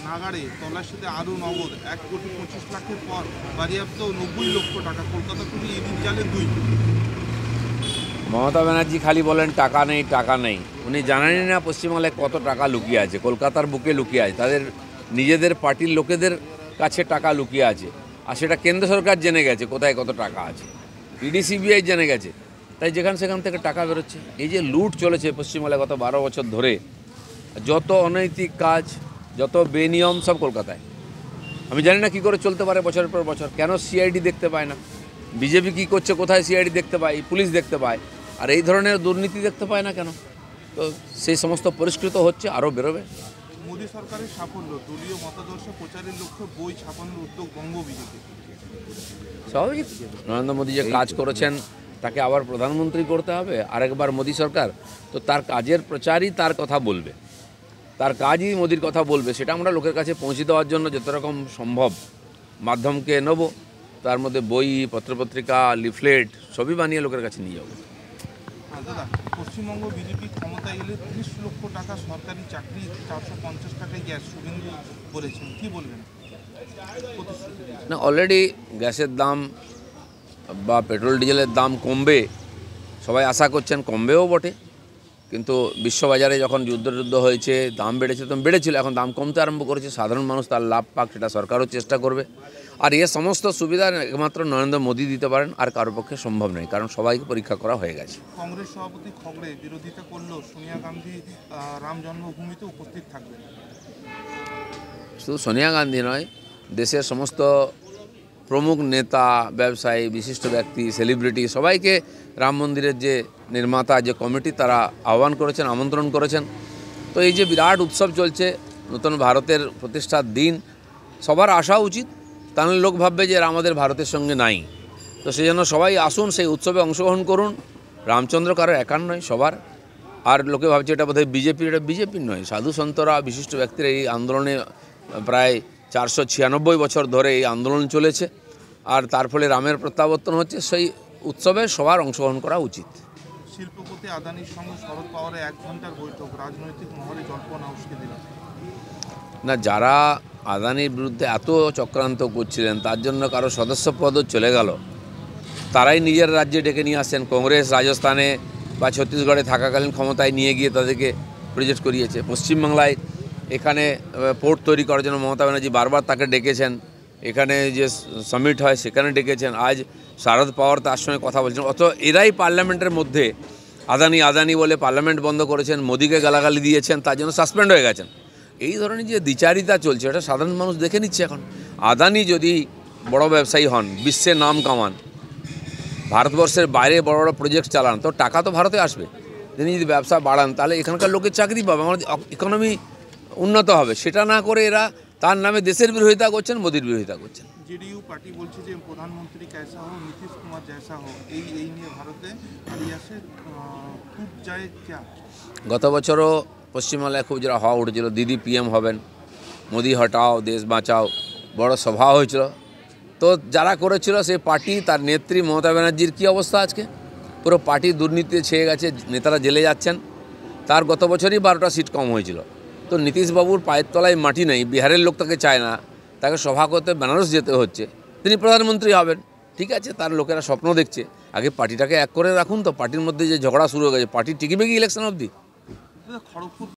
নাগাড়ে তল্লাশিতে আরও নগদ 1,25,00,000 পর বাজেয়াপ্ত 90 লক্ষ টাকা। কলকাতা পুলিশ ইডির জালে 2। মমতা ব্যানার্জি খালি বলেন টাকা নেই টাকা নেই, উনি জানেনই না পশ্চিমবাংলায় কত টাকা লুকিয়ে আছে, কলকাতার বুকে লুকিয়ে আছে, তাদের নিজেদের পার্টির লোকেদের কাছে টাকা লুকিয়ে আছে। আর সেটা কেন্দ্র সরকার জেনে গেছে কোথায় কত টাকা আছে, ইডি সিবিআই জেনে গেছে। তাই যেখান সেখান থেকে টাকা বেরোচ্ছে। এই যে লুট চলেছে পশ্চিমবাংলায় গত 12 বছর ধরে, যত অনৈতিক কাজ, যত বেনিয়ম, সব কলকাতায়। আমি জানি না কী করে চলতে পারে বছরের পর বছর। কেন সিআইডি দেখতে পায় না? বিজেপি কী করছে, কোথায় সিআইডি দেখতে পায়, পুলিশ দেখতে পায়, আর এই ধরনের দুর্নীতি দেখতে পায় না কেন? তো সেই সমস্ত পরিষ্কৃত হচ্ছে, আরও বেরোবে। মোদী সরকারের সাফল্য, দলীয় মতাদর্শ প্রচারের লক্ষ্যে বই ছাপানোর উদ্যোগ বঙ্গ বিজেপি। স্বাভাবিক, নরেন্দ্র মোদী যে কাজ করেছেন তাকে আবার প্রধানমন্ত্রী করতে হবে আরেকবার মোদী সরকার, তো তার কাজের প্রচারই তার কথা বলবে, তার কাজই মোদির কথা বলবে। সেটা আমরা লোকের কাছে পৌঁছে দেওয়ার জন্য যত রকম সম্ভব মাধ্যমকে নেব, তার মধ্যে বই, পত্রপত্রিকা, লিফলেট সবই বানিয়ে লোকের কাছে নিয়ে যাবো। দাদা, পশ্চিমবঙ্গ বিজেপি ক্ষমতা এলে 30 লক্ষ টাকা সরকারি চাকরি, 450 টাকায় গ্যাস, শুভেন্দু বলেছেন, কি বলবেন? না, অলরেডি গ্যাসের দাম বা পেট্রোল ডিজেলের দাম কমবে, সবাই আশা করছেন, কমবেও বটে। কিন্তু বিশ্ববাজারে যখন যুদ্ধ হয়েছে, দাম বেড়েছে, তখন বেড়েছিল, এখন দাম কমতে আরম্ভ করেছে। সাধারণ মানুষ তার লাভ পাক, সেটা সরকারও চেষ্টা করবে। আর এ সমস্ত সুবিধা একমাত্র নরেন্দ্র মোদী দিতে পারেন, আর কারোর পক্ষে সম্ভব নয়, কারণ সবাইকে পরীক্ষা করা হয়ে গেছে। কংগ্রেস সভাপতি খগড়ে বিরোধিতা করলেও সোনিয়া গান্ধী রাম জন্মভূমিতে উপস্থিত থাকবেন। শুধু সোনিয়া গান্ধী নয়, দেশের সমস্ত প্রমুখ নেতা, ব্যবসায়ী, বিশিষ্ট ব্যক্তি, সেলিব্রিটি সবাইকে রাম মন্দিরের যে নির্মাতা, যে কমিটি, তারা আহ্বান করেছেন, আমন্ত্রণ করেছেন। তো এই যে বিরাট উৎসব চলছে, নতুন ভারতের প্রতিষ্ঠার দিন, সবার আসা উচিত। তাহলে লোক ভাববে যে আমাদের ভারতের সঙ্গে নাই। তো সেই জন্য সবাই আসুন, সেই উৎসবে অংশগ্রহণ করুন। রামচন্দ্র কারো একার নয়, সবার। আর লোকে ভাবছে এটা বোধহয় বিজেপির, এটা বিজেপির নয়। সাধু সন্তরা, বিশিষ্ট ব্যক্তিরা এই আন্দোলনে প্রায় 496 বছর ধরে এই আন্দোলন চলেছে, আর তার ফলে রামের প্রত্যাবর্তন হচ্ছে। সেই উৎসবে সবার অংশগ্রহণ করা উচিত। শিল্পপতি আদানির সঙ্গে শরদ পাওয়ারের 1 ঘন্টার বৈঠক, রাজনৈতিক মহলে জল্পনা উস্কে দিল। না, যারা আদানির বিরুদ্ধে এত চক্রান্ত করছিলেন, তার জন্য কারো সদস্যপদও চলে গেল, তারাই নিজের রাজ্যে ডেকে নিয়ে আসছেন। কংগ্রেস রাজস্থানে বা ছত্তিশগড়ে থাকাকালীন ক্ষমতায় নিয়ে গিয়ে তাদেরকে প্রজেক্ট করিয়েছে। পশ্চিমবাংলায় এখানে পোর্ট তৈরি করার জন্য মমতা ব্যানার্জি বারবার তাকে ডেকেছেন। এখানে যে সামিট হয় সেখানে ডেকেছেন। আজ শারদ পাওয়ার তার সঙ্গে কথা বলছেন। অত এরাই পার্লামেন্টের মধ্যে আদানি বলে পার্লামেন্ট বন্ধ করেছেন, মোদিকে গালাগালি দিয়েছেন, তার জন্য সাসপেন্ড হয়ে গেছেন। এই ধরনের যে দ্বিচারিতা চলছে, এটা সাধারণ মানুষ দেখে নিচ্ছে এখন। আদানি যদি বড় ব্যবসায়ী হন, বিশ্বের নাম কামান, ভারতবর্ষের বাইরে বড় বড় প্রজেক্ট চালান, তো টাকা তো ভারতে আসবে। তিনি যদি ব্যবসা বাড়ান, তাহলে এখানকার লোকের চাকরি পাবে, আমাদের ইকোনমি উন্নত হবে। সেটা না করে এরা তার নামে দেশের বিরোধিতা করছেন, মোদির বিরোধিতা করছেন। জেডিইউ পার্টি বলছে যে প্রধানমন্ত্রী कैसा हो, নীতিশ কুমার जैसा हो, এই নিয়ে ভারতে আলিয়াসে টুট যায় क्या? গত বছরও পশ্চিমবাংলায় খুব যারা হওয়া উঠেছিল, দিদি পিএম হবেন, মোদি হটাও দেশ বাঁচাও, বড় সভা হয়েছিল। তো যারা করেছিল সেই পার্টি, তার নেত্রী মমতা ব্যানার্জির কী অবস্থা আজকে? পুরো পার্টি দুর্নীতিতে ছেয়ে গেছে, নেতারা জেলে যাচ্ছেন। তার গত বছরই 12টা সিট কম হয়েছিল। তো নীতিশবাবুর পায়ের তলায় মাটি নেই, বিহারের লোক তাকে চায় না, তাকে সভা করতে বেনারস যেতে হচ্ছে, তিনি প্রধানমন্ত্রী হবেন। ঠিক আছে, তার লোকেরা স্বপ্ন দেখছে, আগে পার্টিটাকে এক করে রাখুন। তো পার্টির মধ্যে যে ঝগড়া শুরু হয়ে গেছে, পার্টি টিকবে কি ইলেকশন অবধি? খড়গপুর